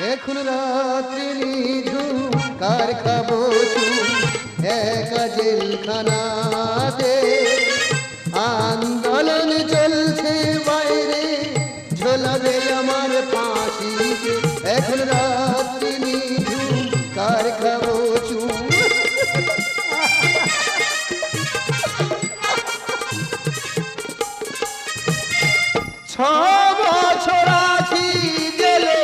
এখন রাত্রি নিঝুম কার খাবো একা জেলখানাতে আন্দোলন চলছে বাইরে ঝোলাবে আমার ফাঁসিতে এখন রাত্রি নিঝুম কার খাবো ছ বছর আছি গেলে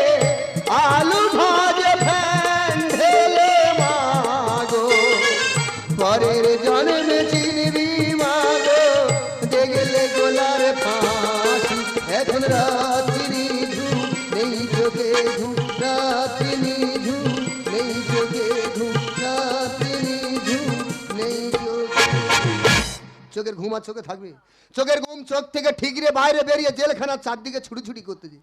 আলু ভাজে ফ্যান ঢেলে মাগো পরের জন্মে চিনবি মাগো দেখলে গোলার ফাঁসি এখন রাত্রি ঝুম নেই চোখে ঝুম রাত্রি ঝুম নেই চোখে ঝুম রাত্রি ঝুম নেই চোখের ঘুম আর চোখে থাকবে চোখের ঘুম চোখ থেকে ঠিকরে বাইরে বেরিয়ে জেলখানার চারদিকে ছুটি করতেছি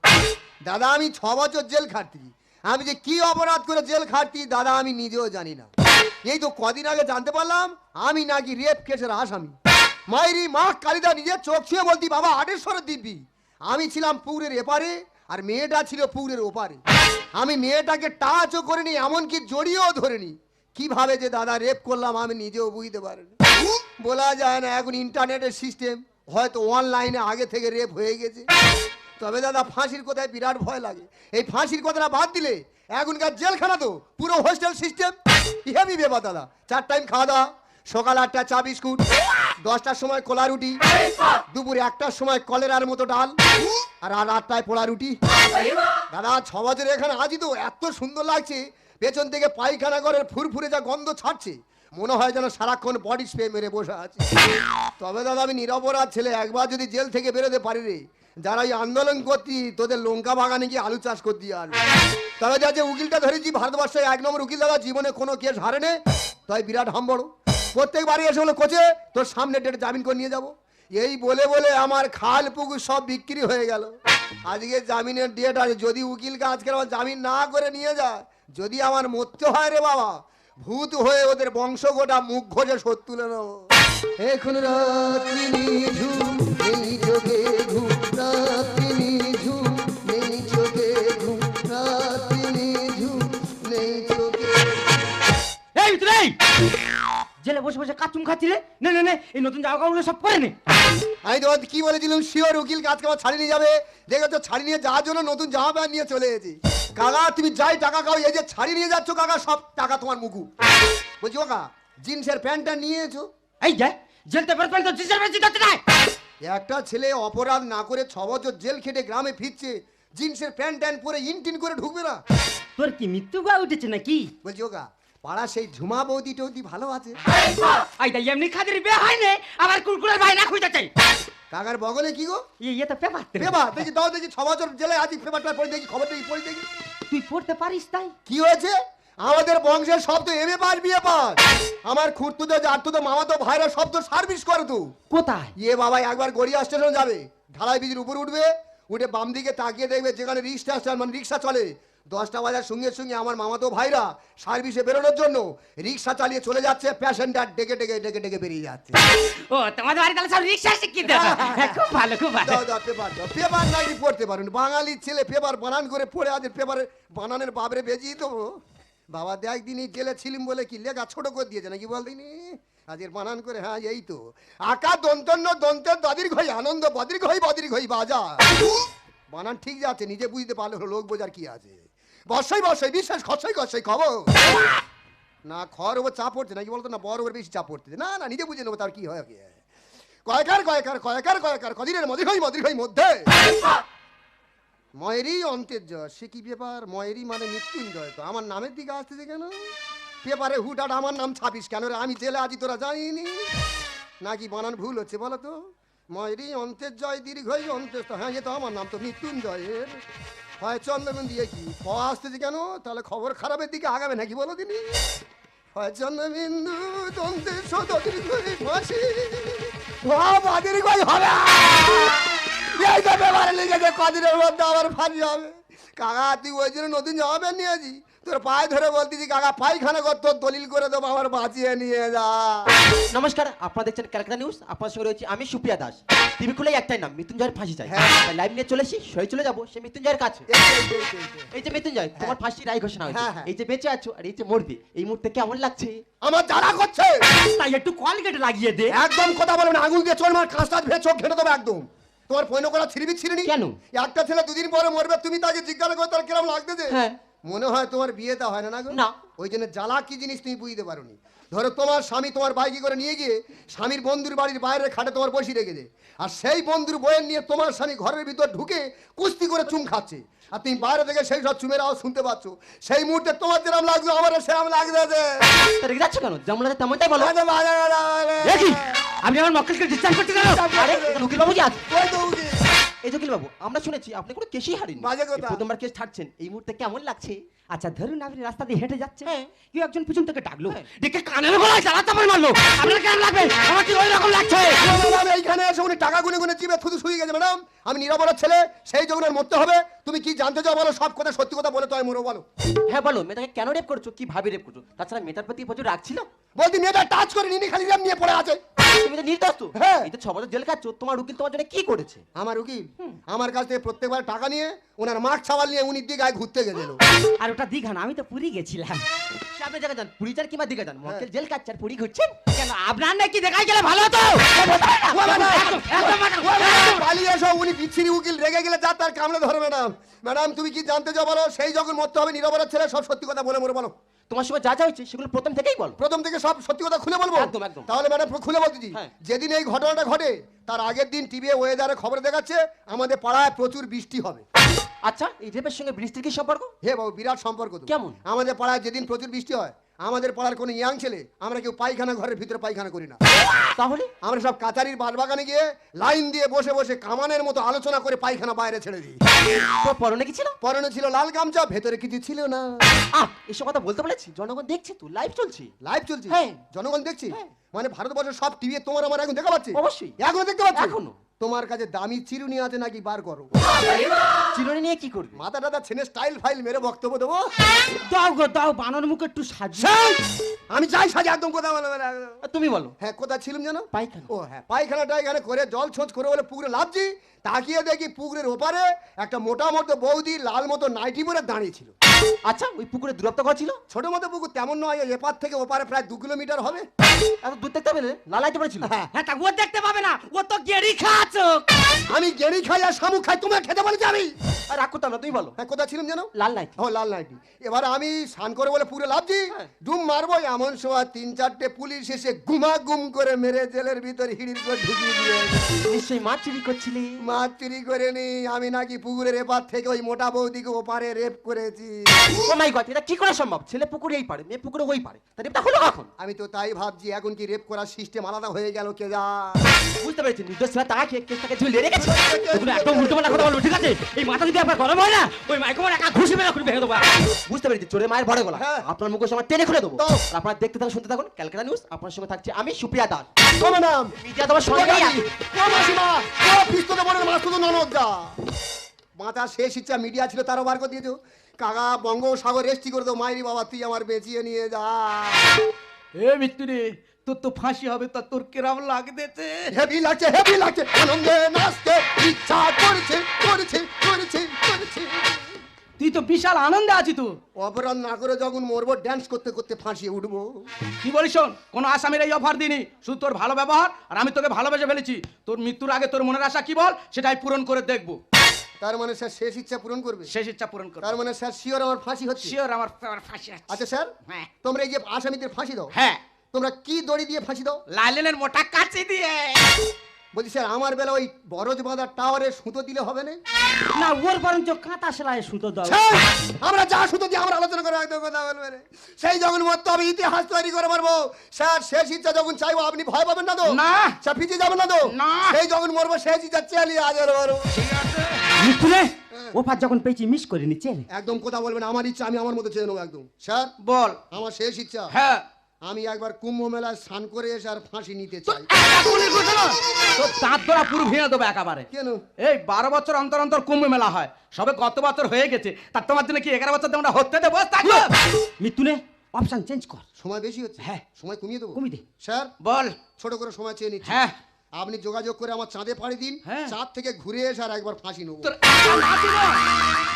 দাদা আমি 6 বছর জেল খাটতেছি আমি যে কি অপরাধ করে জেল খাটতি দাদা আমি নিজেও জানি না এই তো কদিন আগে জানতে পারলাম আমি নাকি রেপ কেসের আসামি মায়েরি মা কালিদা নিজের চোখ ছুঁয়ে বলতি বাবা 28 দিব্যি আমি ছিলাম পুকুরের এপারে আর মেয়েটা ছিল পুকুরের ওপারে আমি মেয়েটাকে টাচও করিনি এমনকি জড়িয়েও ধরিনি কিভাবে যে দাদা রেপ করলাম আমি নিজেও বুঝতে পারিনি বলা যায় না এখন ইন্টারনেটের সিস্টেম হয়তো অনলাইনে আগে থেকে রেপ হয়ে গেছে তবে দাদা ফাঁসির কথায় বিরাট ভয় লাগে এই ফাঁসির কথাটা বাদ দিলে এখনকার জেলখানা তো পুরো হোস্টেল সিস্টেম হেভি ব্যাপার দাদা 4 টাইম খাওয়া দাওয়া সকাল 8টা চা বিস্কুট 10টার সময় কলা রুটি দুপুরে 1টার সময় কলেরার মতো ডাল আর 8টায় পোড়া রুটি দাদা 6 বছর এখানে আছি তো এত সুন্দর লাগছে পেছন থেকে পায়খানা করে ফুরফুরে যা গন্ধ ছাড়ছে মনে হয় যেন সারাক্ষণ বডি স্প্রে মেরে বসে আছে তবে দাদা আমি নিরপরাধ ছেলে একবার যদি জেল থেকে বেরোতে পারি রে যারা ওই আন্দোলন করতি তোদের লঙ্কা বাগানে গিয়ে আলু চাষ করতি আর তবে যা যে উকিলটা ধরেছি ভারতবর্ষে 1 নম্বর উকিল দাদা জীবনে কোনো কেস হারেনে তাই বিরাট হাম্বড় প্রত্যেকবারই এসে বলে কোচে তোর সামনে ডেটে জামিন করে নিয়ে যাবো এই বলে বলে আমার খাল পুকুর সব বিক্রি হয়ে গেল আজকে জামিনের ডেট আছে যদি উকিলকে আজকে আমার জামিন না করে নিয়ে যায় যদি আমার মরতে হয় রে বাবা ভূত হয়ে ওদের বংশ গোটা মুখ ঘষে শোধ তুলে নেব এখন রাত্রি নিঝুম নেই চোখে ঘুম রাত্রি নিঝুম নেই চোখে ঘুম রাত্রি নিঝুম নেই চোখে এই তুই জেলে বসে বসে কাচুম খাচ্ছিলে নে নে নে এই নতুন জামা কাপড়গুলো সব পরে নে আমি তো কি বলেছিলাম শিওর উকিল আজকে আমার ছাড়ি নিয়ে যাবে দেখো তো ছাড়ি নিয়ে যাওয়ার জন্য নতুন জামা প্যান্ট নিয়ে চলে এসেছি কাকা তুমি যাই টাকা খাও এই যে ছাড়ি নিয়ে যাচ্ছ কাকা সব টাকা তোমার মুখু বলছি ও কাকা জিন্সের প্যান্টটা নিয়েছো এই যে জেলতে বেরোতে তো জিন্সের প্যান্ট দিতে নাই একটা ছেলে অপরাধ না করে 6 বছর জেল খেটে গ্রামে ফিরছে জিন্সের প্যান্ট ট্যান্ট পরে ইনটিন করে ঢুকবে না তোর কি মৃত্যু গা উঠেছে নাকি বলছি ও কা পাড়া সেই ঝুমা বৌদি টৌদি ভালো আছে আই তাই এমনি খাদের বিয়ে হয় না আবার কুলকুলের ভাই না খুঁজতে চাই কাকার বগলে কি গো ইয়ে তো পেপার পেপার দেখি দাও দেখি 6 বছর জেলে আছি পেপারটা পড়ে দেখি খবর দেখি পড়ে দেখি তুই পড়তে পারিস তাই কি হয়েছে আমাদের বংশের সব তো এমএ পাস বিএ পাস আমার খুঁড়তুতো জাতুতো মামাতো ভাইরা সব তো সার্ভিস করে তো কোথায় ইয়ে বাবা একবার গড়িয়া স্টেশন যাবে ঢালাই ব্রিজের উপর উঠবে উঠে বাম দিকে তাকিয়ে দেখবে যেখানে রিক্সা মানে রিক্সা চলে 10টা বাজার সঙ্গে সঙ্গে আমার মামাতো ভাইরা সার্ভিসে বেরোনোর জন্য রিক্সা চালিয়ে চলে যাচ্ছে প্যাসেঞ্জার ডেকে ডেকে ডেকে ডেকে বেরিয়ে যাচ্ছে ও তোমাদের বাড়ি তাহলে সব রিক্সা শিখিয়ে দাও খুব ভালো খুব ভালো দাও দাও পেপার নাকি পড়তে পারুন বাঙালির ছেলে পেপার বানান করে পড়ে আজ পেপারে বানানের বাবরে বেজিয়ে তো বাবা দেখ দিনই জেলে ছিলিম বলে কি লেখা ছোট করে দিয়েছে নাকি বল দিনি আজের বানান করে হ্যাঁ এই তো আকা দন্তন্য দন্তের দাদির ঘই আনন্দ বদির ঘই বাজা বানান ঠিক যাচ্ছে নিজে বুঝতে পারলে হলো লোক বোঝার কি আছে বর্ষই বিশ্বাস খসই খবর না খর ওপর চাপ পড়ছে নাকি বলতো না বড় ওপর বেশি চাপ পড়তেছে না না নিজে বুঝে নেবো তার কি হয় কয়কার কদিনের মদির হই মধ্যে ময়েরই অন্তের জয় সে কি ব্যাপার ময়েরই মানে মৃত্যুঞ্জয় তো আমার নামের দিকে আসতেছে কেন পেপারে হুটাট আমার নাম ছাপিস কেন রে আমি জেলে আছি তোরা জানিনি নাকি বানান ভুল হচ্ছে বলো তো ময়েরই অন্তের জয় দীর্ঘই অন্তের হ্যাঁ এ তো আমার নাম তো মৃত্যুঞ্জয়ের হয় চন্দ্রবিন্দু দিয়ে কি প আসতেছে কেন তাহলে খবর খারাপের দিকে আগাবে নাকি বলো দিনি হয় চন্দ্রবিন্দু দন্তের দীর্ঘই ফাঁসি বাদির কই হবে এই তো ব্যাপারে লিখেছে কদিনের মধ্যে আমার ফাঁসি হবে কাকা তুই ওই জন্য নতুন জামা প্যান্ট নিয়েছি, তোর পায়ে ধরে বলতেছি কাকা পায়খানা কর, তোর দলিল করে দেবো, আমার বাঁচিয়ে নিয়ে যা। নমস্কার, আপনারা দেখছেন ক্যালকাটা নিউজ। আপনার সঙ্গে রয়েছে আমি সুপ্রিয়া দাস। টিভি খুলেই একটাই নাম, মৃত্যুঞ্জয়ের ফাঁসি চাই। হ্যাঁ। লাইভ নিয়ে চলে এসেছি, সই চলে যাবো সে মৃত্যুঞ্জয়ের কাছে। এই যে মৃত্যুঞ্জয়, তোমার ফাঁসি রায় ঘোষণা হয়েছে। হ্যাঁ, হ্যাঁ। এই যে বেঁচে আছো আর এই যে মরবে, এই মুহূর্তে কেমন লাগছে? আমার জ্বালা করছে। তাই একটু কলগেট লাগিয়ে দে। একদম কথা বলবেন, আঙুল দিয়ে চল মার, কাঁচটা ভেঙে চোখ ঘেটে দেবো একদম। তোমার পয়ন করা ছিড়বি ছিড়িনি কেন? একটা ছেলে দুদিন পরে মরবে, তুমি তাকে জিজ্ঞাসা করো তার কিরম লাগতেছে। হ্যাঁ। মনে হয় তোমার বিয়েটা হয় না গো? না। ওই জন্য জ্বালা কি জিনিস তুমি বুঝতে পারোনি। ধরো তোমার স্বামী তোমার বাইকে করে নিয়ে গিয়ে স্বামীর বন্ধুর বাড়ির বাইরে খাটে তোমার বসিয়ে রেখেছে, আর সেই বন্ধুর বইয়ের নিয়ে তোমার স্বামী ঘরের ভিতর ঢুকে কুস্তি করে চুম খাচ্ছে, আর তুমি বাইরে থেকে সেই সব চুমের আওয়াজ শুনতে পাচ্ছ। সেই মুহূর্তে তোমার যেরকম লাগছে আমার সেরকম লাগছে। তা রেগে যাচ্ছ কেন? যেমন লাগে তেমনটাই বলো। দেখি আপনি আমার মক্কেলকে ডিসচার্জ করতে গেল। আরে এখানে উকিল বাবু কি আছে? ওই তো উকিল। এই যে উকিল বাবু, আমরা শুনেছি আপনি কোনো কেসই হারিনি। বাজে কথা। এই প্রথমবার কেস ছাড়ছেন, এই মুহূর্তে কেমন লাগছে? আচ্ছা ধরুন আপনি রাস্তা দিয়ে হেঁটে যাচ্ছে, হ্যাঁ। কেউ একজন পিছন থেকে ডাকলো, হ্যাঁ। ডেকে কানের গলায় চালাতে আমার মারলো, আপনার কেমন লাগবে? আমার ঠিক ওই রকম লাগছে। আমি এইখানে এসে উনি টাকা গুনে গুনে চিবে থুতু শুয়ে গেছে। ম্যাডাম আমি নিরাপরাধ ছেলে, সেই জন্য মরতে হবে। তুমি কি জানতে চাও বলো, সব কথা সত্যি কথা বলে তো আমি মরো বলো। হ্যাঁ বলো, মেয়েটাকে কেন রেপ করছো, কি ভাবে রেপ করছো? তাছাড়া মেয়েটার প্রতি প্রচুর রাগ ছিল। বলছি মেয়েটা টাচ করে নিনি, খালি রেম নিয়ে পড়ে আছে। তুমি তো নির্দোষ তো। হ্যাঁ। এই তো 6 বছর জেল খাচ্ছ, তোমার উকিল তোমার জন্য কি করেছে? আমার উকিল আমার কাছ থেকে প্রত্যেকবার টাকা নিয়ে ওনার মাঠ ছাওয়াল নিয়ে উনি দিকে গায়ে ঘুরতে গেছিল। আর ওটা দীঘা না, আমি তো পুরী গেছিলাম। সে আপনি জায়গা যান, পুরী যান কিংবা দিঘা যান, মক্কেল জেল কাটছে আর পুরী ঘুরছেন কেন আপনার নাকি দেখাই গেলে ভালো হতো? পালিয়ে এসো, উনি বিচ্ছিরি উকিল, রেগে গেলে যা তার কামড়ে ধরে। ম্যাডাম ম্যাডাম তুমি কি জানতে চাও বলো, সেই যখন মরতে হবে নিরাপরাধ ছেলে সব সত্যি কথা বলে মরো বলো। তোমার সময় যা যা হয়েছে সেগুলো প্রথম থেকেই বলো। প্রথম থেকে সব সত্যি কথা খুলে বলবো? একদম, একদম। তাহলে ম্যাডাম খুলে বলতেছি, হ্যাঁ। যেদিন এই ঘটনাটা ঘটে তার আগের দিন টিভি ওয়েদারে খবর দেখাচ্ছে আমাদের পাড়ায় প্রচুর বৃষ্টি হবে। আচ্ছা, এই রেপের সঙ্গে বৃষ্টির কি সম্পর্ক? হে বাবু বিরাট সম্পর্ক তো। কেমন? আমাদের পাড়ায় যেদিন প্রচুর বৃষ্টি হয়, আমাদের পাড়ার কোনো ইয়াং ছেলে আমরা কেউ পায়খানা ঘরের ভিতরে পায়খানা করি না। তাহলে আমরা সব কাচারির বাগানে গিয়ে লাইন দিয়ে বসে বসে কামানের মতো আলোচনা করে পায়খানা বাইরে ছেড়ে দিই। তো পরনে কি ছিল? পরনে ছিল লাল গামছা, ভেতরে কিছু ছিল না। এসব কথা বলতে বলেছি, জনগণ দেখছে তো, লাইভ চলছে। লাইভ চলছে, হ্যাঁ। জনগণ দেখছি। হ্যাঁ। মানে ভারতবর্ষের সব টিভি তোমার আমার এখন দেখা পাচ্ছে? অবশ্যই। এখনো দেখতে পাচ্ছি। এখনো। তোমার কাছে দামি চিরুনি আছে নাকি বার করো? চিরুনি নিয়ে কি করবে? মাথা টাথা ছেনে স্টাইল ফাইল মেরে বক্তব্য দেবো। দাও গো দাও, বানর মুখে একটু সাজিয়ে। সেই! আমি চাই সাজে একদম কথা বলে আর তুমি বলো। হ্যাঁ কোথা ছিলাম জানো? পায়খানা। ও হ্যাঁ, পায়খানাটা এখানে করে জল ছোঁচ করে বলে পুকুরে লাফছি, তাকিয়ে দেখি পুকুরের ওপারে একটা মোটা মতো বৌদি লাল মতো নাইটি পরে দাঁড়িয়ে ছিল। আচ্ছা, ওই পুকুরে দূরত্ব কত ছিল? ছোট মতো পুকুর, তেমন নয়, এপার থেকে ওপারে প্রায় 2 কিলোমিটার হবে। এত দূর দেখতে পেলে লালাইতে পারছিল। হ্যাঁ। হ্যাঁ তা ও দেখতে পাবে না, ও তো গেড়ি খাচ্ছ। আমি গেড়ি খাই আর শামুক খাই, তোমার খেতে বলেছি আমি। আর রাগ করতাম না, তুমি বলো। হ্যাঁ কোথা ছিলাম জানো? লাল নাইটি। ও লাল নাইটি। এবার আমি স্নান করে বলে পুকুরে লাফছি, হ্যাঁ। ডুম মারবো, এমন সময় 3-4টে পুলিশ এসে গুম করে মেরে জেলের ভিতর হিড়ির করে ঢুকিয়ে দিয়ে। নিশ্চয়ই মাছ চুরি করছিলে। মাছ চুরি করে নি, আমি নাকি পুকুরের এপার থেকে ওই মোটা বৌদিকে ওপারে রেপ করেছি। ও মাই গড, এটা কি করে সম্ভব? ছেলে পুকুরে এই পারে, মেয়ে পুকুরে ওই পারে, তার রেপটা হলো কখন? আমি তো তাই ভাবছি, এখন কি রেপ করার সিস্টেম আলাদা হয়ে গেল কে যা। বুঝতে পেরেছি, নির্দোষ ছেলে তাকে কেসটাকে ঝুলিয়ে রেখেছে। তুমি একদম উল্টো পাল্টা কথা বলবে, ঠিক আছে? এই মাথা যদি একবার গরম হয় না, ওই মাইক্রোফোন একা ঘুষি মেরে খুলে ভেঙে দেবো। বুঝতে পেরেছি, চোরের মায়ের ভরে গলা। হ্যাঁ। আপনার মুখে সময় টেনে খুলে দেবো। দাও। আর আপনারা দেখতে থাকুন, শুনতে থাকুন ক্যালকাটা নিউজ। আপনার সঙ্গে থাকছে আমি সুপ্রিয়া দাস। ও ম্যাডাম, মিডিয়া তোমার সঙ্গেই আছে। ও মাসিমা, ও পিস্তলে বড় মাছ তো ননদ যা। মাথা শেষ ইচ্ছা মিডিয়া ছিল তারও বার করে দিয়েছো। কাকা বঙ্গোসাগর রেস্টি করে দাও, মাইরি বাবা তুই আমার বেঁচিয়ে নিয়ে যা। এ মৃত্যু রে, তোর তো ফাঁসি হবে, তা তোর কেরাম লাগতেছে। হেভি লাগছে, হেভি লাগছে, আনন্দে নাচতে ইচ্ছা করছে করছে করছে করছে। তুই তো বিশাল আনন্দে আছি তো। অপরাধ না করে যখন মরবো ড্যান্স করতে করতে ফাঁসিয়ে উঠবো। কি বলিস শোন, কোনো আসামির এই অফার দিনি, শুধু তোর ভালো ব্যবহার, আর আমি তোকে ভালোবেসে ফেলেছি। তোর মৃত্যুর আগে তোর মনের আশা কি বল, সেটাই পূরণ করে দেখবো। তার মানে স্যার শেষ ইচ্ছা পূরণ করবে? শেষ ইচ্ছা পূরণ কর। তার মানে স্যার শিওর আমার ফাঁসি হচ্ছে? শিওর, আমার ফাঁসি আছে। আচ্ছা স্যার, হ্যাঁ। তোমরা এই যে আসামিদের ফাঁসি দাও, হ্যাঁ, তোমরা কি দড়ি দিয়ে ফাঁসি দাও? লাইলেনের মোটা কাচি দিয়ে। বলছি স্যার আমার বেলা ওই বরজ বাঁধার টাওয়ারে সুতো দিলে হবে না? না, ওর বরঞ্চ কাঁটা সেলাই সুতো দাও। স্যার, আমরা যা সুতো দিয়ে আমরা আলোচনা করে একদম কথা বলবে না। সেই যখন মরতে হবে ইতিহাস তৈরি করে মারবো। স্যার শেষ ইচ্ছা যখন চাইবো আপনি ভয় পাবেন না তো? না। স্যার পিছিয়ে যাবেন না তো? না। সেই যখন মরবো শেষ ইচ্ছা চালিয়ে আজ মারবো। মিথুনে ওপার যখন পেয়েছি মিস করে নিচ্ছে। একদম কথা বলবেন, আমার ইচ্ছা আমি আমার মতো চেয়ে নেবো একদম। স্যার বল। আমার শেষ ইচ্ছা, হ্যাঁ। আমি একবার কুম্ভ মেলায় স্নান করে এসে আর ফাঁসি নিতে চাই। তোর দাঁত ধরা পুরো ভেঙে দেবো একেবারে। কেন? এই 12 বছর অন্তর অন্তর কুম্ভ মেলা হয়, সবে কত বছর হয়ে গেছে, তার তোমার জন্য কি 11 বছর তোমরা হতে দেবো? থাকবো মৃত্যু নে, অপশন চেঞ্জ কর। সময় বেশি হচ্ছে? হ্যাঁ। সময় কমিয়ে দেবো? কমিয়ে দে। স্যার বল। ছোট করে সময় চেয়ে নিচ্ছি। হ্যাঁ। আপনি যোগাযোগ করে আমার চাঁদে পাড়ি দিন, হ্যাঁ। চাঁদ থেকে ঘুরে এসে আর একবার ফাঁসি নেবো। তোর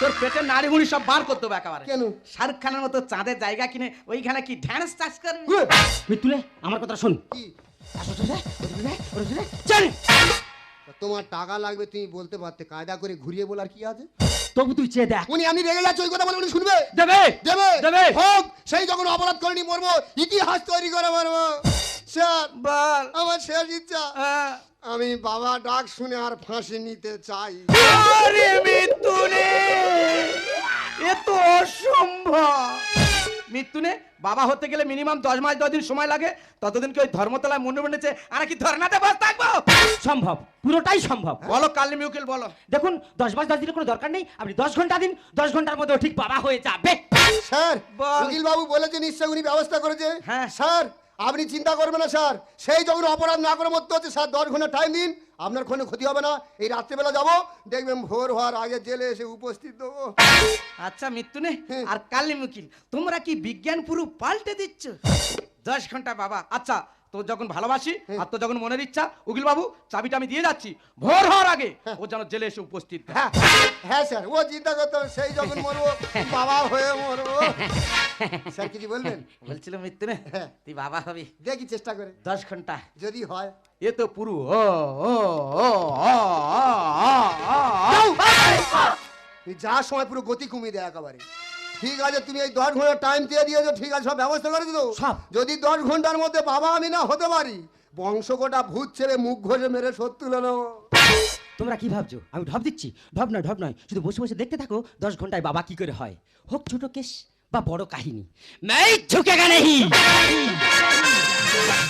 তোর পেটের নাড়ি মুড়ি সব বার করতে হবে একেবারে। কেন? শাহরুখ খানের মতো চাঁদের জায়গা কিনে ওইখানে কি ড্যান্স চাষ করবি? মৃত্যু নে, আমার কথা শোন। কি? চল। তোমার টাকা লাগবে তুমি বলতে পারতে, কায়দা করে ঘুরিয়ে বলার কি আছে? তবু তুই চেয়ে দেখ। উনি আমি রেগে যাচ্ছি ওই কথা বলে উনি শুনবে? দেবে। দেবে দেবে। হোক, সেই যখন অপরাধ করেনি মরবো, ইতিহাস তৈরি করে মরবো। স্যার বল। আমার শেষ ইচ্ছা, আমি বাবা ডাক শুনে আর ফাঁসি নিতে চাই। আরে মৃত্যু নে, এ তো অসম্ভব। মৃত্যু নে, বাবা হতে গেলে মিনিমাম 10 মাস 10 দিন সময় লাগে, ততদিন কি ওই ধর্মতলায় মন্ডপ বেঁধেছে আর কি ধর্নাতে বসে থাকবো? সম্ভব, পুরোটাই সম্ভব। বলো কালিম উকিল বলো। দেখুন 10 মাস 10 দিনের কোনো দরকার নেই, আপনি 10 ঘন্টা দিন, 10 ঘন্টার মধ্যে ও ঠিক বাবা হয়ে যাবে। স্যার বল। উকিল বাবু বলেছে নিশ্চয় উনি ব্যবস্থা করেছে। হ্যাঁ। স্যার আপনি চিন্তা করবেন না স্যার, সেই যখন অপরাধ না করে মরতে হচ্ছে স্যার 10 ঘন্টা টাইম দিন, আপনার কোনো ক্ষতি হবে না। এই রাত্রেবেলা যাবো, দেখবেন ভোর হওয়ার আগে জেলে এসে উপস্থিত দেবো। আচ্ছা মৃত্যু নে আর কালিম উকিল, তোমরা কি বিজ্ঞান পুরো পাল্টে দিচ্ছ? 10 ঘন্টা বাবা। আচ্ছা তোর যখন ভালোবাসি আর তোর যখন মনের ইচ্ছা, উকিল বাবু চাবিটা আমি দিয়ে যাচ্ছি, ভোর হওয়ার আগে ও যেন জেলে এসে উপস্থিত। হ্যাঁ হ্যাঁ স্যার, ও চিন্তা করতে হবে, সেই যখন মরবো বাবা হয়ে মরবো। স্যার কিছু বলবেন? বলছিল মৃত্যু নে হ্যাঁ। তুই বাবা হবি দেখি চেষ্টা করে, 10 ঘন্টা। যদি হয়। এ তো পুরো ও ও ও তুই যার সময় পুরো গতি কমিয়ে দেয় একেবারে। ঠিক আছে তুমি এই 10 ঘন্টা টাইম দিয়ে দিয়েছো, ঠিক আছে সব ব্যবস্থা করে দিও। সব। যদি 10 ঘন্টার মধ্যে বাবা আমি না হতে পারি, বংশকোটা ভূত ছেড়ে মুখ ঘষে মেরে শোধ তুলে নেবো। তোমরা কি ভাবছো আমি ঢপ দিচ্ছি? ঢপ নয়, শুধু বসে বসে দেখতে থাকো 10 ঘন্টায় বাবা কি করে হয়, হোক ছোট কেস বা বড় কাহিনী। मैं झुकेगा नहीं।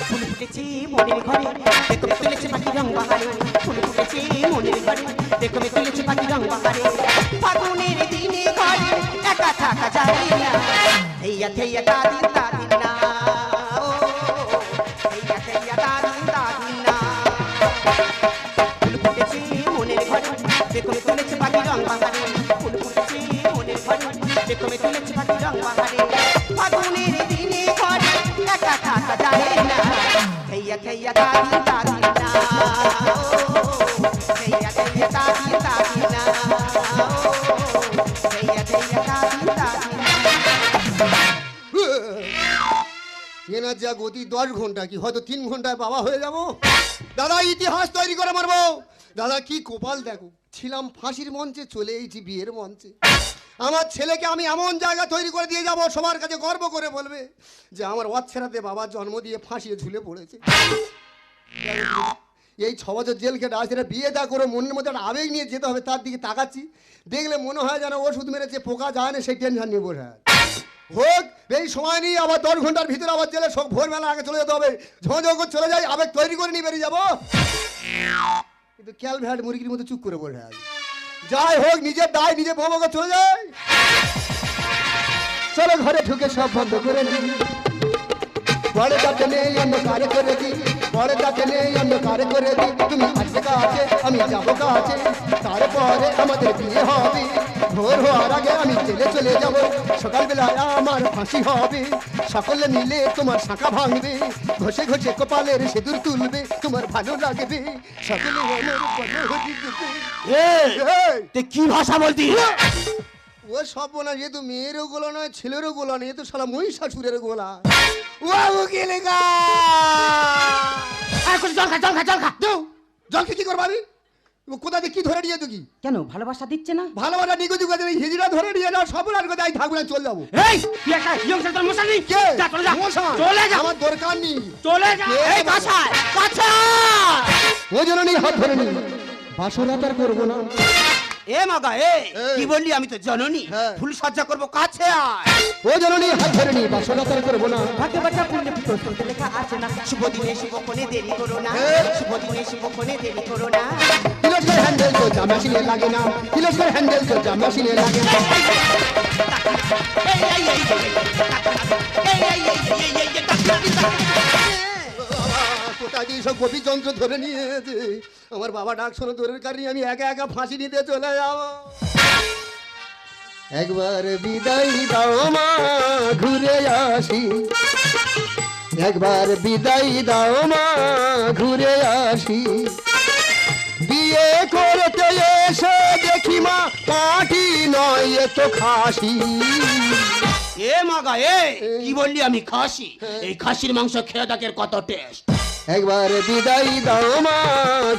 ফুল ফুটেছে মনের ঘরে, দেখো তুলেছে পাখি রং বাহারে। ফুল ফুটেছে মনের ঘরে, দেখো তুলেছে পাখি রং বাহারে। ফাগুনের দিনে ঘরে একা থাকা যায় না, হেইয়া থেইয়া দাদিন দাদিন না, ও হেইয়া থেইয়া দাদিন দাদিন না। ফুল ফুটেছে মনের ঘরে, দেখো তুলেছে পাখি রং বাহারে। ফুল ফুটেছে মনের ঘরে, দেখো তুলেছে পাখি রং বাহারে। ফাগুনের দিনে ঘরে একা থাকা যায় না, হেইয়া থেইয়া দাদিন দাদিন না, ও হেইয়া থেইয়া দাদিন দাদিন না, ও হেইয়া থেইয়া দাদিন দাদিন না। এনার যা গতি 10 ঘন্টা কি হয়তো 3 ঘন্টায় বাবা হয়ে যাব। দাদা ইতিহাস তৈরি করে মারবো। দাদা কি কপাল দেখো, ছিলাম ফাঁসির মঞ্চে, চলে এসেছি বিয়ের মঞ্চে। আমার ছেলেকে আমি এমন জায়গা তৈরি করে দিয়ে যাব, সবার কাছে গর্ব করে বলবে যে আমার বাচ্চারাতে বাবা জন্ম দিয়ে ফাঁসিয়ে ঝুলে পড়েছে। এই 6 বছর জেল খেটে আসলে বিয়ে দা করে মনের মধ্যে একটা আবেগ নিয়ে যেতে হবে, তার দিকে তাকাচ্ছি, দেখলে মনে হয় যেন ওষুধ মেরেছে পোকা যায় না, সেই টেনশন নিয়ে বসে আছে। হোক এই সময় নিয়ে আবার 10 ঘন্টার ভিতরে আবার জেলে সব ভোরবেলা আগে চলে যেতে হবে, ঝোঁঝো করে চলে যাই, আবেগ তৈরি করে নিয়ে বেরিয়ে যাবো। কিন্তু ক্যালভ্যাট মুরগির মতো চুপ করে বসে আছে। যাই হোক নিজের দায় নিজে বউকে চলে যায়। চলো ঘরে ঢুকে সব বন্ধ করে দিই, বড় যাতে নেই অন্ধকার করে দিই, বড় যাতে নেই অন্ধকার করে দিই। তুমি আসবে কাছে আমি যাবো কাছে, তারপরে আমাদের বিয়ে হবে। ভোর হওয়ার আগে আমি জেলে চলে যাব, সকালবেলায় আমার ফাঁসি হবে। সকলে মিলে তোমার শাঁখা ভাঙবে, ঘষে ঘষে কপালের সিঁদুর তুলবে, তোমার ভালো লাগবে, সকলে আমার ভালো দিবে। তে কি ভাষা বলতি? ও সব বলা, যেহেতু মেয়েরও গোলা নয় ছেলেরও গোলা নেই, তো শালা মহিষাসুরের গোলা। ও উকিল গা জল খা। দেও জলকে কি করবো আমি? কোথা দিয়ে কি ধরে নিয়ে তো কি কেন ভালোবাসা দিচ্ছে না? ভালোবাসা নিকুতি করে হিজড়া ধরে নিয়ে যাও, সব আর কোথায় থাকবো না, চলে যাবো। এই তুই একটা ইয়ং সেন্টার মশাই নেই? কে? যা চলে যা, মশা? চলে যা, আমার দরকার নেই, চলে যা। কে? এই কাছায় ও জননী হাত ধরে নি, বাসরাতার করবো না। এ মাগা কি বললি? আমি তো জননী, হ্যাঁ। ফুল সজ্জা করবো, কাছে আয়। ও জননী হাত ধরে নি, বাসরাতার করবো না। ভাগ্য বাচ্চা পুণ্য প্রস্তুত লেখা আছে না। শুভ দিনে শুভক্ষণে দেরি করো না, শুভ দিনে শুভক্ষণে দেরি করো না। কিলোস্কার হ্যান্ডেল তো জাম মেশিনে লাগে না, কিলোস্কার হ্যান্ডেল তো জাম মেশিনে লাগে না। এই সব কপি যন্ত্র ধরে নিয়েছে। আমার বাবা ডাক শোনো দূরের কারণে আমি একা একা ফাঁসি নিতে চলে যাব। একবার বিদায় দাও মা ঘুরে আসি, একবার বিদায় দাও মা ঘুরে আসি। বিয়ে করতে এসে দেখি মা পাটি নয় এ তো খাসি। এ মাগা এ কি বললি আমি খাসি? এই খাসির মাংস খেয়ে দেখের কত টেস্ট। একবার বিদায় দাও মা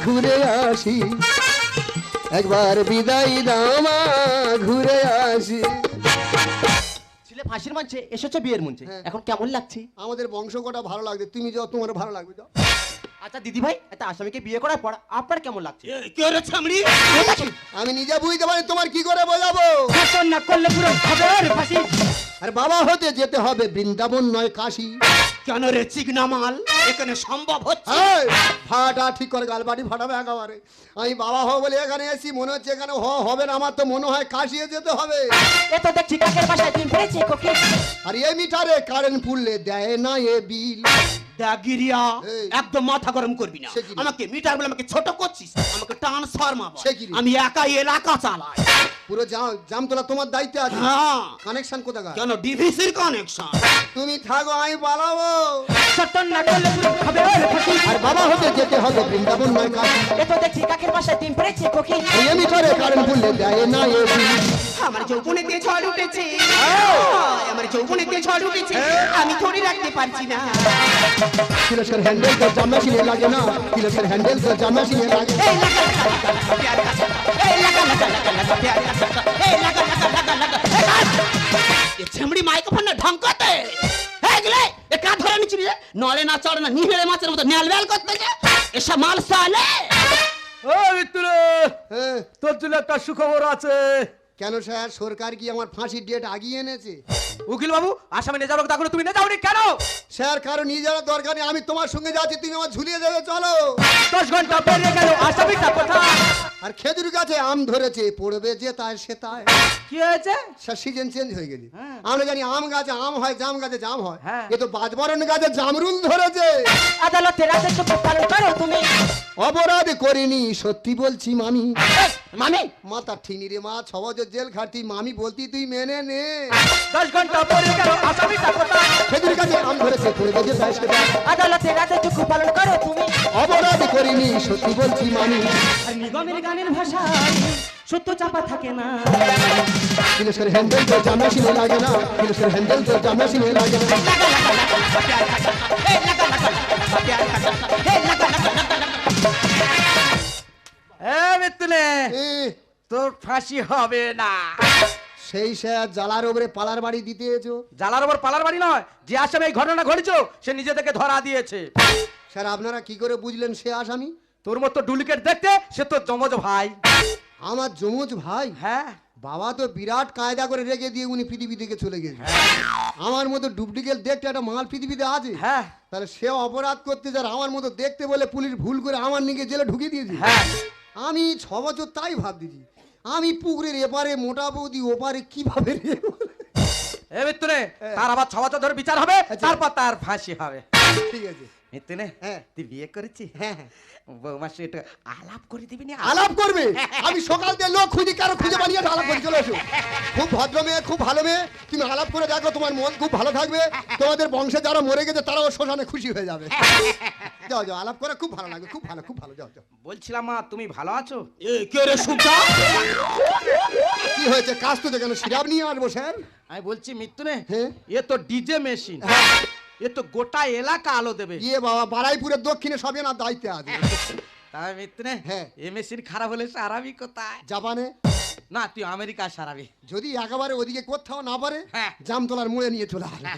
ঘুরে আসি, একবার বিদায় দাও মা ঘুরে আসি। ছেলে ফাঁসির মঞ্চে এসেছো বিয়ের মঞ্চে, হ্যাঁ। এখন কেমন লাগছে? আমাদের বংশ কটা ভালো লাগছে, তুমি যাও তোমার ভালো লাগবে যাও। আচ্ছা দিদি ভাই, একটা আসামিকে বিয়ে করার পর আপনার কেমন লাগছে? কে রে ছামড়ি? আমি নিজে বুঝতে পারি, তোমার কি করে বোঝাবো? শাসন না করলে পুরো খবর ফাঁসি। আর বাবা হতে যেতে হবে বৃন্দাবন নয় কাশি। কেন রে চিকনা মাল, এখানে সম্ভব হচ্ছে? এই, ফাটা ঠিক করে গালবাটি ফাটাবে একেবারে। আমি বাবা হব বলে এখানে এসি, মনে হচ্ছে এখানে হবে না, আমার তো মনে হয় কাশিয়ে যেতে হবে। এ তো দেখছি কাকের বাসায় ডিম পেড়েছে কোকি। আর এই মিটারে কারেন্ট পুড়লে দেয় না এ বিল। দাগিরিয়া এই। একদম মাথা গরম করবি না। সে কি রে? আমাকে মিটার বলে আমাকে ছোট করছিস, আমাকে ট্রান্সফরমার বল। সে কি রে? আমি একাই এলাকা চালাই। পুরো জামতলা তোমার দায়িত্বে আছে। হ্যাঁ, কানেকশন কোথাকার? কেন ডিভিসির কানেকশন? তুমি থাকো, আমি পালাবো। শাসন না করলে পুরো খবর ফাঁসি। আর বাবা হতে যেতে হবে বৃন্দাবন নয় কাশি। এ তো দেখছি কাকের বাসায় ডিম পেড়েছে কোকি। এই মিটারে কারেন্ট পুড়লে দেয় না এ বিল। আমার যৌবনেতে ঝড় উঠেছে, আমার যৌবনেতে ঝড় উঠেছে, আমি ধরে রাখতে পারছি না। কিলোসের হ্যান্ডেল তো জামা লাগে না, কিলোসের হ্যান্ডেল তো জামা লাগে। এই লাগা লাগা লাগা লাগা প্যার কাছে, এই লাগা লাগা লাগা লাগা প্যার কাছে, এই লাগা লাগা লাগা লাগা। এ ছামড়ি মাইক্রোফোন না ঢঙ্কাতে। এই গলে এ কা ধরে নিচি রে, নলে না চড়ে না নিভেলে মাছের মতো নেলবেল করতেছে। এসব মাল সালে। ও মিত্রে, হ্যাঁ, তোর জন্য একটা সুখবর আছে। কেন স্যার, সরকার কি আমার ফাঁসির ডেট আগিয়ে এনেছে? উকিল বাবু, আসামি নিয়ে যাবো, তখন তুমি নিয়ে যাওনি কেন? স্যার কারো নিয়ে যাওয়ার দরকার নেই, আমি তোমার সঙ্গে যাচ্ছি, তুমি আমার ঝুলিয়ে দেবে, চলো। 10 ঘন্টা পেরিয়ে গেল, আসামিটা কোথায়? আর খেজুর গাছে আম ধরেছে, পড়বে যে তাই সে তাই। কি হয়েছে? স্যার সিজন চেঞ্জ হয়ে গেছে। হ্যাঁ। আমরা জানি আম গাছে আম হয়, জাম গাছে জাম হয়, হ্যাঁ। এ তো বাজবরণ গাছে জামরুল ধরেছে। আদালতে রাজত্ব পালন করো তুমি। অপরাধ করিনি সত্যি বলছি মামি। মামি মাথা ঠিনি রে মা, 6 বছর জেল খাটি, মামি বলতি তুই মেনে নে। 10 ঘন্টা পেরিয়ে গেল, আসামিটা কোথায়? খেজুর গাছে আম ধরেছে, পড়বে যে তাই সে তাই। আদালতে রাজত্ব পালন করো তুমি। অপরাধ করিনি সত্যি বলছি মামি। আর নিগমের গানের ভাষায় সত্য চাপা থাকে না। কিলোসের হ্যান্ডেল তো জামা সিনে লাগে না, কিলোসের হ্যান্ডেল তো জামা সিনে লাগে না। লাগা লাগা লাগা লাগা প্যার কাছে, এই লাগা লাগা লাগা প্যার কাছে, এই লাগা লাগা লাগা লাগা। এ মিত্রে, এ, তোর ফাঁসি হবে না। সেই স্যার জ্বালার ওপরে পালার বাড়ি দিতে এসো। জালার ওপর পালার বাড়ি নয়, যে আসামি এই ঘটনা ঘটেছে সে নিজে থেকে ধরা দিয়েছে। স্যার আপনারা কি করে বুঝলেন সে আসামি? তোর মতো ডুপ্লিকেট দেখতে সে তো জমজ ভাই। আমার যমজ ভাই? হ্যাঁ, বাবা তো বিরাট কায়দা করে রেখে দিয়ে উনি পৃথিবী থেকে চলে গেছে। আমার মতো ডুপ্লিকেট দেখতে একটা মাল পৃথিবীতে আছে? হ্যাঁ, তাহলে সে অপরাধ করতে যার আমার মতো দেখতে বলে পুলিশ ভুল করে আমার নিকে জেলে ঢুকিয়ে দিয়েছে। হ্যাঁ। আমি 6 বছর তাই ভাবতেছি, আমি পুকুরের এপারে মোটা বৌদি ওপারে কিভাবে রে? এ মিত্রে, তার আবার 6 বছর ধরে বিচার হবে, আচ্ছা। তারপর তার ফাঁসি হবে। ঠিক আছে। মিত্রে, হ্যাঁ। তুই বিয়ে করেছিস? হ্যাঁ হ্যাঁ। বৌমার সঙ্গে একটু আলাপ করে দিবি না? আলাপ করবে? আমি সকাল থেকে লোক খুঁজি, কারো খুঁজে বানিয়ে আলাপ করে চলে এসো। খুব ভদ্র মেয়ে, খুব ভালো মেয়ে, তুমি আলাপ করে দেখো, তোমার মন খুব ভালো থাকবে, তোমাদের বংশে যারা মরে গেছে তারাও শ্মশানে খুশি হয়ে যাবে। যাও যাও, আলাপ করে খুব ভালো লাগবে, খুব ভালো, খুব ভালো, যাও যাও। বলছিলাম মা, তুমি ভালো আছো? এ কে রে সুজা? কি হয়েছে, কাজ তো কেন সিরাপ নিয়ে আসবো স্যার? আমি বলছি মিত্রে, হ্যাঁ। এ তো ডিজে মেশিন, এ তো গোটা এলাকা আলো দেবে। ইয়ে বাবা, বারাইপুরের দক্ষিণে সবে না দায়িত্বে আছে। তাই মিত্রে, হ্যাঁ। এ মেশিন খারাপ হলে সারাবি কোথায়? জাপানে না, তুই আমেরিকা সারাবি। যদি একেবারে ওদিকে কোথাও না পারে, হ্যাঁ। জামতলার মোড়ে নিয়ে চলে আসবে।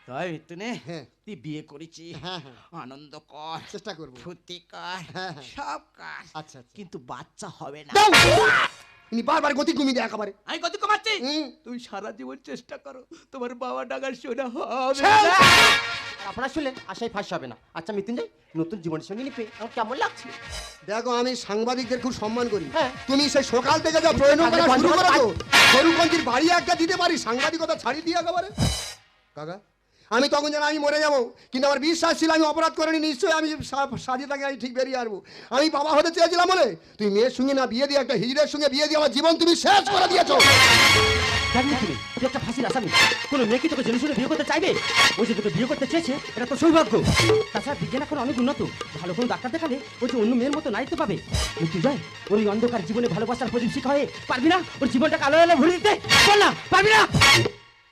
তাই মিত্রে, হ্যাঁ। তুই বিয়ে করেছিস, হ্যাঁ হ্যাঁ, আনন্দ কর, চেষ্টা করবো। ফুর্তি কর, হ্যাঁ, হ্যাঁ। সব কর, আচ্ছা আচ্ছা। কিন্তু বাচ্চা হবে না। দাও। ইনি বারবার গতি কমিয়ে দেয় একেবারে। আমি কত কমাচ্ছি, হুম। তুমি সারা জীবন চেষ্টা করো, তোমার বাবা ডাকার শোনা হবে ছেড়। না। আপনারা শুনলেন আশাই ফাঁসি হবে না। আচ্ছা মৃত্যুঞ্জয়, নতুন জীবনের সঙ্গে নিপে আমার কেমন লাগছে? দেখো, আমি সাংবাদিকদের খুব সম্মান করি। হ্যাঁ। তুমি সেই সকাল থেকে যা প্রয়োজন করা শুরু করেছো, গরুগঞ্জির বাড়ি একটা দিতে পারি, সাংবাদিকতা ছাড়ি দিয়ে একেবারে। কাকা, আমি তখন যেন আমি মরে যাবো, কিন্তু আমার বিশ্বাস ছিল আমি অপরাধ করিনি, নিশ্চয়ই আমি সাজিয়ে থাকি আমি ঠিক বেরিয়ে আসবো। আমি বাবা হতে চেয়েছিলাম বলে তুই মেয়ের সঙ্গে না বিয়ে দিয়ে একটা হিজড়ের সঙ্গে বিয়ে দিয়ে আমার জীবন তুমি শেষ করে দিয়েছো। জানি তুমি তুই একটা ফাঁসির আসামি। কোনো মেয়ে কি তোকে জেনে শুনে বিয়ে করতে চাইবে? ওই যে তোকে বিয়ে করতে চেয়েছে এটা তো সৌভাগ্য। তাছাড়া বিজ্ঞান এখন অনেক উন্নত, ভালো কোনো ডাক্তার দেখালে ওই যে অন্য মেয়ের মতো নারীত্ব পাবে। মৃত্যুঞ্জয় ওর ওই অন্ধকার জীবনে ভালোবাসার প্রদীপ শিখা হয়ে পারবি না ওর জীবনটাকে আলো আলো ভরে দিতে? বল না, পারবি না?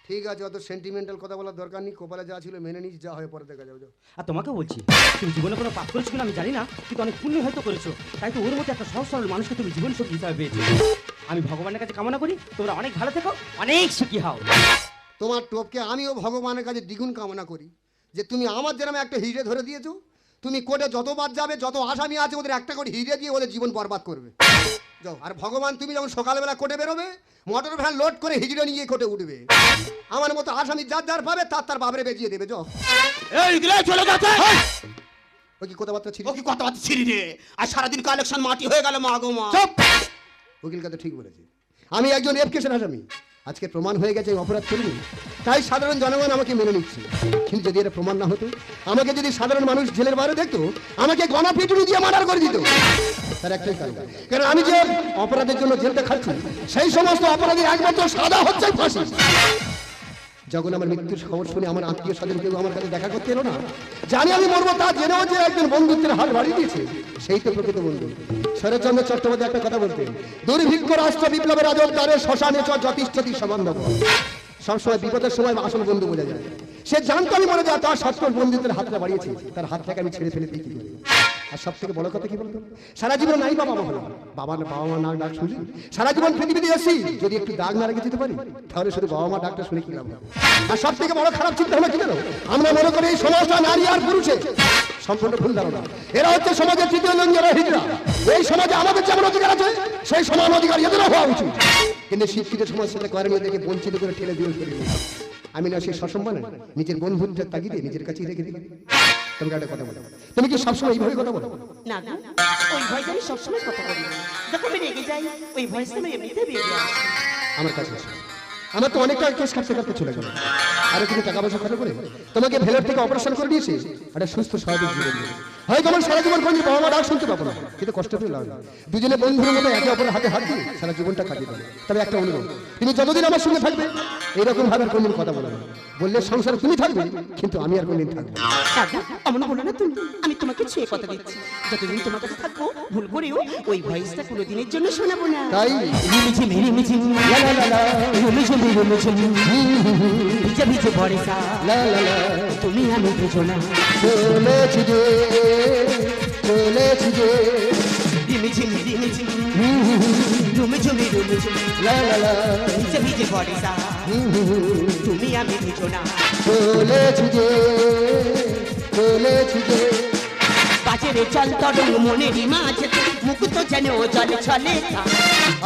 ঠিক আছে, অত সেন্টিমেন্টাল কথা বলার দরকার নেই, কপালে যা ছিল মেনে নিস, যা হয় পরে দেখা যাবে। আর তোমাকেও বলছি, তুমি জীবনে কোনো পাপ করেছো কিনা আমি জানি না, কিন্তু অনেক পুণ্য হয়তো করেছো, তাই তো ওর মধ্যে একটা সহজ সরল মানুষকে তুমি জীবন সঙ্গী হিসাবে পেয়েছো। আমি ভগবানের কাছে কামনা করি তোমরা অনেক ভালো থেকো, অনেক সুখী হও। তোমার টোপকে আমিও ভগবানের কাছে দ্বিগুণ কামনা করি যে তুমি আমার যেরকম একটা হিজড়ে ধরে দিয়েছো, তুমি কোর্টে যতবার যাবে যত আসামি আছে ওদের একটা করে হিজড়ে দিয়ে ওদের জীবন বরবাদ করবে। যাও, আর ভগবান তুমি যখন সকালবেলা কোর্টে বেরোবে মোটর ভ্যান লোড করে হিজড়ে নিয়ে কোর্টে উঠবে, আমার মতো আসামি যার যার পাবে তার বাবরে বেজিয়ে দেবে। যাও, এই দিলে চলে যাচ্ছে। ও কি কথাবার্তা ছিল? ও কি কথাবার্তা ছিড়ি রে? আর সারাদিন কালেকশন মাটি হয়ে গেল, মা গো মা। চুপ! উকিল কথা ঠিক বলেছে, আমি একজন রেপ কেসের আসামি, আজকে প্রমাণ হয়ে গেছে আমি অপরাধ করিনি, তাই সাধারণ জনগণ আমাকে মেনে নিচ্ছে। কিন্তু যদি এটা প্রমাণ না হতো, আমাকে যদি সাধারণ মানুষ জেলের বাইরে দেখতো, আমাকে গণপিটুনি দিয়ে মার্ডার করে দিত। তার একটাই কারণ, কারণ আমি যে অপরাধের জন্য জেলটা খাচ্ছি সেই সমস্ত অপরাধীর একমাত্র সাজা হচ্ছে ফাঁসি। যখন আমার মৃত্যুর খবর শুনে আমার আত্মীয় স্বজন কেউ আমার কাছে দেখা করতে এলো না, জানি আমি মরবো তা জেনেও যে একজন বন্ধুত্বের হাত বাড়িয়ে দিয়েছে, সেই তো প্রকৃত বন্ধু। শরৎচন্দ্র চট্টোপাধ্যায় একটা কথা বলতেন, দুর্ভিক্ষ রাষ্ট্র বিপ্লবের আজব দ্বারে শ্মশানে যতিষ্ঠতি সমান্ধব। সবসময় বিপদের সময় আসল বন্ধু বোঝা যায়। সে জানতো আমি মরে যায়, তার সত্তর বন্ধুত্বের হাতটা বাড়িয়েছে, তার হাত থেকে আমি ছেড়ে ফেলে দিই কি করে। আর সব থেকে বড় কথা কি বলতো, সারা জীবন নাই বাবা মা হলো, বাবা মা না ডাক শুনি, সারা জীবন পৃথিবীতে এসেছি, যদি একটু দাগ না রেখে যেতে পারি তাহলে শুধু বাবা মা ডাকটা শুনে কি লাভ হবে। আর সব থেকে বড় খারাপ চিন্তা হলো কি জানো, আমরা মনে করি এই সমাজটা নারী আর পুরুষে, সম্পূর্ণ ভুল ধারণা। এরা হচ্ছে সমাজের তৃতীয় লিঙ্গ, যারা হিজড়া। এই সমাজে আমাদের যেমন অধিকার আছে সেই সমান অধিকার এদেরও হওয়া উচিত, কিন্তু শিক্ষিত সমাজ সেটা করেনি, এদেরকে বঞ্চিত করে ঠেলে দিয়ে করে। আমি না সেই সসম্মানে নিজের বন্ধুত্বের তাগিদে নিজের কাছেই রেখে দিই। তোমাকে একটা কথা বলো, তুমি কি সবসময় এইভাবে কথা বলো? না না, ওই ভয়েস আমি সবসময় কথা বলি না। যখন আমি রেগে যাই ওই ভয়েস আমি এমনিতে বেরিয়ে আসে। আমার কাছে এসো। আমার তো অনেকটা কেস কাটতে কাটতে চলে গেল, আরো তুমি টাকা পয়সা খরচ করে তোমাকে ভেলোর থেকে অপারেশন করে দিয়েছে, একটা সুস্থ স্বাভাবিক জীবন দেবে। হয়তো আমার সারা জীবন কোনো বাবা মা ডাক শুনতে পাবো না, কিন্তু কষ্ট পেয়ে লাভ নেই। দুজনে বন্ধুর মতো একে অপরের হাতে হাত দিয়ে সারা জীবনটা কাটিয়ে দেবে। তবে একটা অনুরোধ, তুমি যতদিন আমার সঙ্গে থাকবে এরকম ভাবে কোনদিন কথা বলবে না। বললে সংসার তুমি থাকবে, কিন্তু আমি আর কোনদিন থাকবো না। দাদা অমন বলো না তুমি, আমি তোমাকে ছুঁয়ে কথা দিচ্ছি, যতদিন তোমার কাছে থাকবো ভুল করেও ওই ভয়েসটা কোনোদিনের জন্য শোনাবো না। তাই রিমিঝিমি রিমিঝিমি লা লা লা লা, রিমিঝিমি রিমিঝিমি ভিজে ভিজে বর্ষা, লা লা লা, তুমি আমি দুজনা চলেছি যে চলেছি যে, রিমিঝিমি রিমিঝিমি রিমিঝিমি রিমিঝিমি লা লা লা, ভিজে ভিজে বর্ষা, তুমি আমি দুজনা চলেছি যে চলেছি যে। বাজারে চল তরুণ মনেরই মাঝে মুক্ত যেন জল ছলে।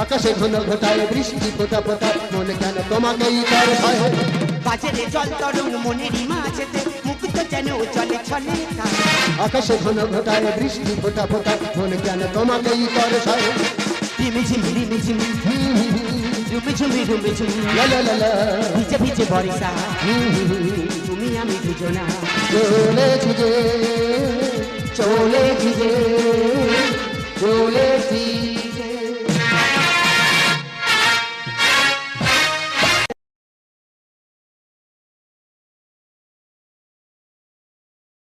আকাশে ঘন ঘটায় বৃষ্টি ফোটা ফোটা, মনে কেন তোমাকেই তার হয়। বাজারে জল তরুণ মনেরই মাঝে মুক্ত যেন জল ছলে। আকাশে ঘন ঘটায় বৃষ্টি ফোটা ফোটা, মনে কেন তোমাকেই তার হয়। রিমিঝিমি রিমিঝিমি রিমিঝিমি রিমিঝিমি লা লা লা লা, ভিজে ভিজে বর্ষা, তুমি আমি দুজনা চলেছি যে চলেছি যে চলেছি